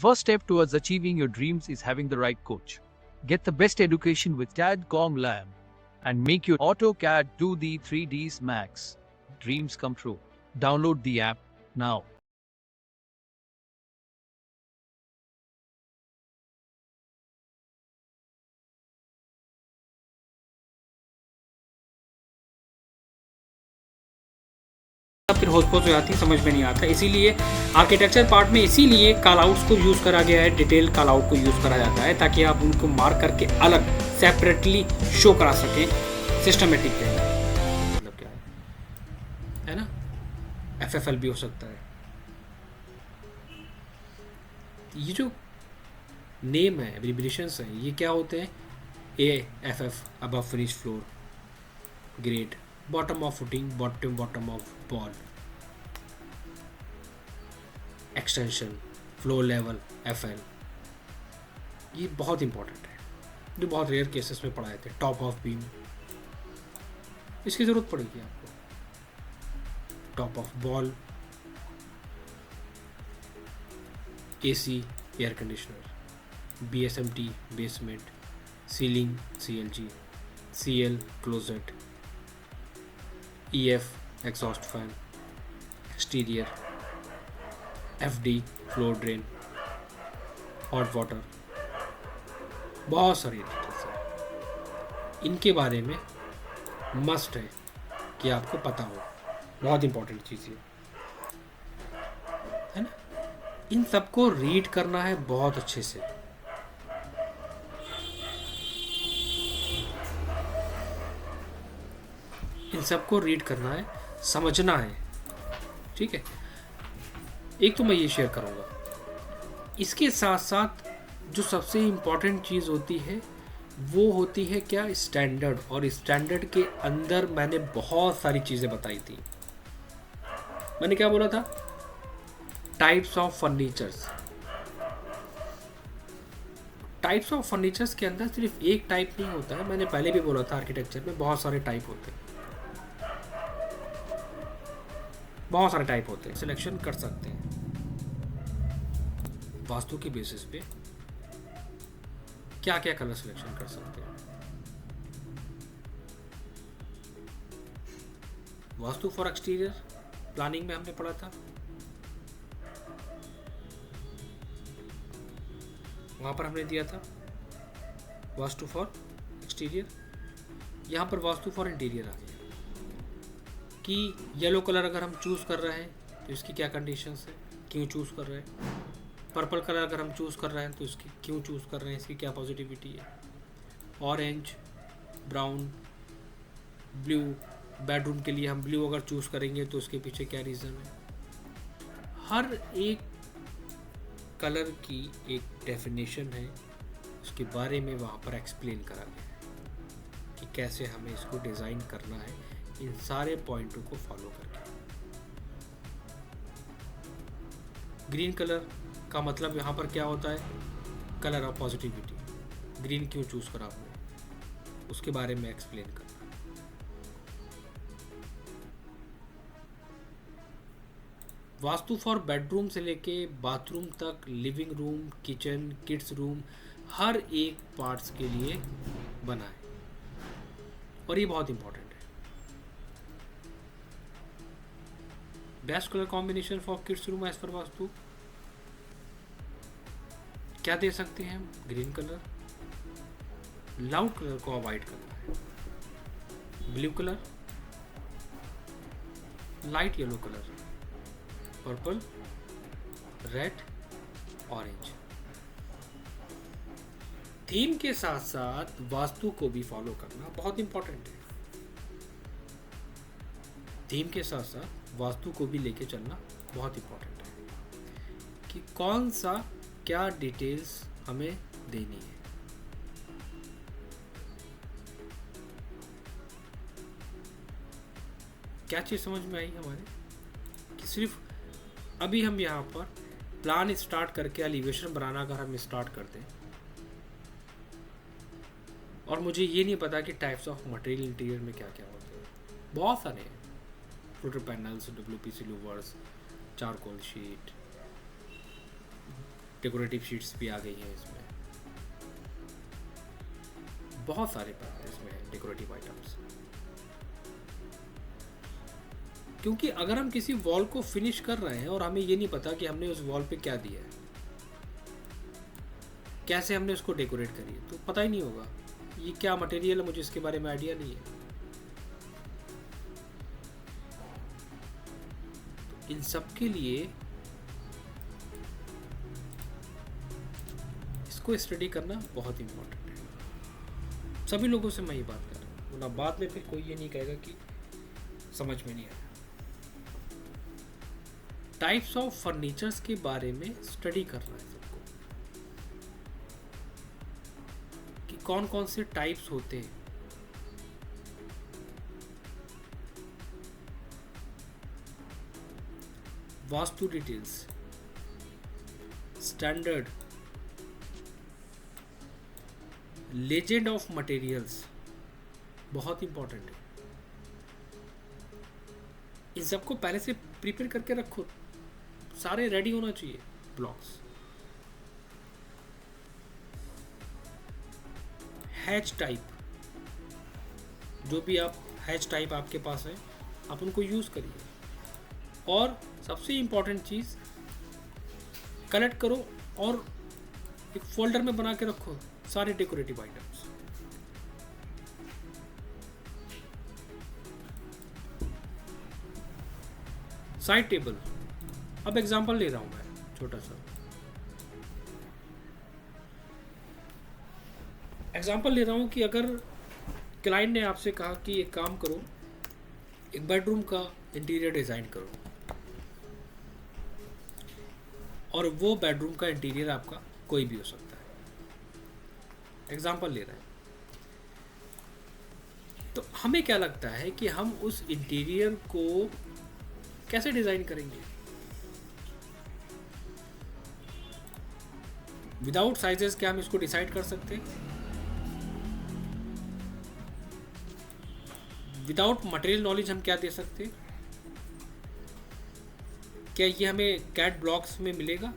first step towards achieving your dreams is having the right coach. Get the best education with CAD.com Lab and make your AutoCAD 2D 3Ds Max dreams come true. Download the app now. फिर होस्पोस हो जाती है, समझ में नहीं आता। इसीलिए architecture part में इसीलिए कॉल आउट्स को यूज़ करा गया है, डिटेल कॉल आउट को यूज़ करा जाता है ताकि आप उनको मार्क करके अलग सेपरेटली शो करा सकें सिस्टमेटिक वे में। मतलब क्या है ना, FFL भी हो सकता है। ये जो नेम है, एब्रिविएशंस हैं, ये क्या होते हैं? AFF above finish floor, grade, bottom of footing, bottom of ball, extension, flow level, FL। ये बहुत इंपॉर्टेंट है, जो बहुत रेयर केसेस में पढ़ाए थे। टॉप ऑफ बीम, इसकी ज़रूरत पड़ेगी आपको। Top of ball, AC air conditioner, BSMT basement, ceiling CLG, CL closet, EF exhaust fan, exterior, FD floor drain, hot water, बहुत सारी डिटेल्स हैं। इनके बारे में मस्ट है कि आपको पता हो, बहुत इंपॉर्टेंट चीज़ है ना। इन सबको रीड करना है बहुत अच्छे से। इन सबको रीड करना है, समझना है, ठीक है। एक तो मैं ये शेयर करूँगा, इसके साथ साथ जो सबसे इम्पॉर्टेंट चीज़ होती है वो होती है क्या? स्टैंडर्ड। और स्टैंडर्ड के अंदर मैंने बहुत सारी चीज़ें बताई थी। मैंने क्या बोला था? Types of furnitures. Types of furnitures के अंदर सिर्फ एक टाइप नहीं होता है। मैंने पहले भी बोला था, आर्किटेक्चर में बहुत सारे टाइप होते हैं, बहुत सारे टाइप होते हैं। सिलेक्शन कर सकते हैं वास्तु के बेसिस पे, क्या क्या कलर सिलेक्शन कर सकते हैं। वास्तु फॉर एक्सटीरियर प्लानिंग में हमने पढ़ा था, वहां पर हमने दिया था वास्तु फॉर एक्सटीरियर। यहाँ पर वास्तु फॉर इंटीरियर आ गया कि येलो कलर अगर हम चूज़ कर रहे हैं तो इसकी क्या कंडीशंस है, क्यों चूज़ कर रहे हैं। पर्पल कलर अगर हम चूज़ कर रहे हैं तो इसकी क्यों चूज़ कर रहे हैं, इसकी क्या पॉजिटिविटी है। ऑरेंज, ब्राउन, ब्लू, बेडरूम के लिए हम ब्लू अगर चूज़ करेंगे तो उसके पीछे क्या रीज़न है। हर एक कलर की एक डेफिनेशन है, उसके बारे में वहाँ पर एक्सप्लेन करा गया है कि कैसे हमें इसको डिज़ाइन करना है, इन सारे पॉइंटों को फॉलो करके। ग्रीन कलर का मतलब यहाँ पर क्या होता है? Colour of positivity. ग्रीन क्यों चूज़ करा आपने, उसके बारे में एक्सप्लेन करना। वास्तु फॉर बेडरूम से लेके बाथरूम तक, living room, kitchen, kids room, हर एक पार्ट्स के लिए बना है और ये बहुत इंपॉर्टेंट है। Best colour combination for kids room as पर वास्तु क्या दे सकते हैं हम? Green colour. लाउड कलर को अवॉइड करना है। Blue colour, light yellow colour, purple, red, orange. Theme के साथ साथ वास्तु को भी फॉलो करना बहुत इंपॉर्टेंट है। थीम के साथ साथ वास्तु को भी लेके चलना बहुत इंपॉर्टेंट है कि कौन सा क्या डिटेल्स हमें देनी है। क्या चीज़ समझ में आई हमारे कि सिर्फ अभी हम यहाँ पर प्लान स्टार्ट करके एलिवेशन बनाना अगर हम स्टार्ट करते हैं और मुझे ये नहीं पता कि टाइप्स ऑफ मटेरियल इंटीरियर में क्या क्या होते हैं, बहुत सारे हैं। Floater panels, WPC louvres, charcoal sheet, decorative sheets भी आ गई हैं इसमें, बहुत सारे पैटर्न इसमें हैं डेकोरेटिव आइटम्स। क्योंकि अगर हम किसी वॉल को फिनिश कर रहे हैं और हमें ये नहीं पता कि हमने उस वॉल पे क्या दिया है, कैसे हमने उसको डेकोरेट करी है, तो पता ही नहीं होगा ये क्या मटेरियल है, मुझे इसके बारे में आइडिया नहीं है। तो इन सब के लिए इसको स्टडी करना बहुत इम्पोर्टेंट है। सभी लोगों से मैं ये बात कर रहा हूँ, वरना बाद में फिर कोई ये नहीं कहेगा कि समझ में नहीं आया। टाइप्स ऑफ फर्नीचर्स के बारे में स्टडी कर रहा है सबको कि कौन कौन से टाइप्स होते हैं। Vastu details, standard, legend of materials बहुत इंपॉर्टेंट है। इन सबको पहले से प्रिपेयर करके रखो, सारे रेडी होना चाहिए ब्लॉक्स। हैच टाइप, जो भी आप हैच टाइप आपके पास है आप उनको यूज़ करिए। और सबसे इम्पोर्टेंट चीज़, कलेक्ट करो और एक फोल्डर में बना के रखो सारे डेकोरेटिव आइटम्स। साइड टेबल, अब एग्जांपल ले रहा हूं मैं छोटा सा एग्जांपल ले रहा हूं कि अगर क्लाइंट ने आपसे कहा कि एक काम करो, एक बेडरूम का इंटीरियर डिज़ाइन करो, और वो बेडरूम का इंटीरियर आपका कोई भी हो सकता है, एग्जांपल ले रहे हैं। तो हमें क्या लगता है कि हम उस इंटीरियर को कैसे डिज़ाइन करेंगे? विदाउट साइजेस क्या हम इसको डिसाइड कर सकते हैं? विदाउट मटेरियल नॉलेज हम क्या दे सकते हैं? क्या ये हमें कैड ब्लॉक्स में मिलेगा?